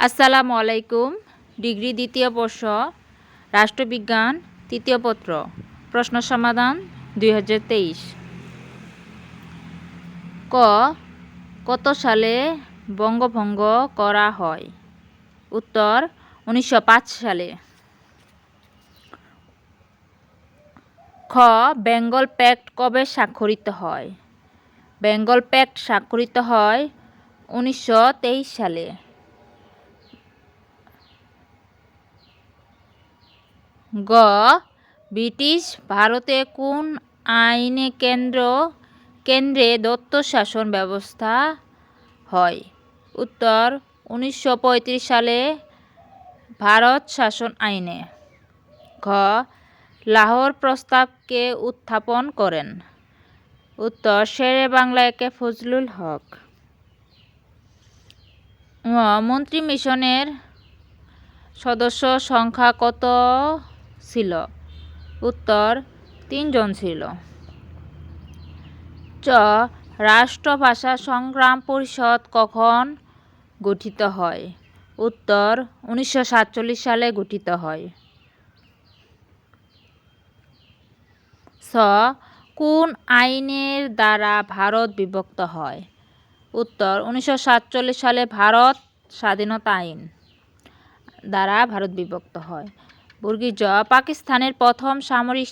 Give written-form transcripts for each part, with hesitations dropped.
আসসালামু আলাইকুম। ডিগ্রি দ্বিতীয় বর্ষ রাষ্ট্রবিজ্ঞান তৃতীয় পত্র প্রশ্ন সমাধান 2023। ক কত সালে বঙ্গভঙ্গ করা হয়? উত্তর 1905 সালে। খ বেঙ্গল প্যাক্ট কবে স্বাক্ষরিত হয়? বেঙ্গল প্যাক্ট স্বাক্ষরিত হয় 1923 সালে। গ ব্রিটিশ ভারতে কোন আইনে কেন্দ্রে দত্ত শাসন ব্যবস্থা হয়? উত্তর 1935 সালে ভারত শাসন আইনে। ঘ লাহোর প্রস্তাব কে উত্থাপন করেন? উত্তর শেরে বাংলা একে ফজলুল হক। মন্ত্রী মিশনের সদস্য সংখ্যা কত ছিল? উত্তর 3 জন ছিল। চ রাষ্ট্রভাষা সংগ্রাম পরিষদ কখন গঠিত হয়? উত্তর 1947 সালে গঠিত হয়। ছ কোন আইনের দ্বারা ভারত বিভক্ত হয়? উত্তর 1947 সালে ভারত স্বাধীনতা আইন দ্বারা ভারত বিভক্ত হয়। জ পাকিস্তানের প্রথম সামরিক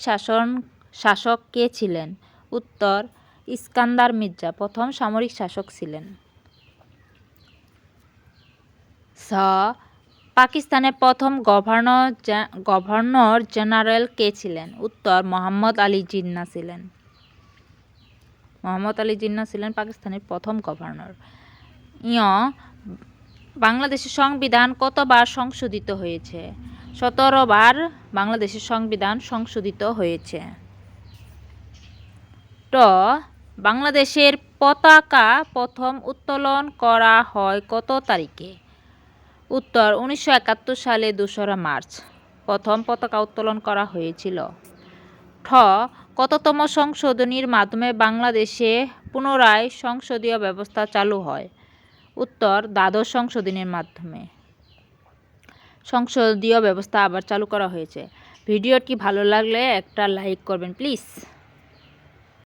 শাসক কে ছিলেন? উত্তর ইস্কান্দার মির্জা প্রথম সামরিক শাসক ছিলেন। ছ পাকিস্তানের প্রথম গভর্নর জেনারেল কে ছিলেন? উত্তর মোহাম্মদ আলী জিন্নাহ ছিলেন। মোহাম্মদ আলী জিন্নাহ ছিলেন পাকিস্তানের প্রথম গভর্নর। বাংলাদেশের সংবিধান কতবার সংশোধিত হয়েছে? 17 বার বাংলাদেশের সংবিধান সংশোধিত হয়েছে। ট বাংলাদেশের পতাকা প্রথম উত্তোলন করা হয় কত তারিখে? উত্তর 1971 সালে 2রা মার্চ প্রথম পতাকা উত্তোলন করা হয়েছিল। ঠ কততম সংশোধনীর মাধ্যমে বাংলাদেশে পুনরায় সংসদীয় ব্যবস্থা চালু হয়? উত্তর দ্বাদশ সংশোধনীর মাধ্যমে সংসদীয় ব্যবস্থা আবার চালু করা হয়েছে। ভিডিওটি ভালো লাগলে একটা লাইক করবেন প্লিজ।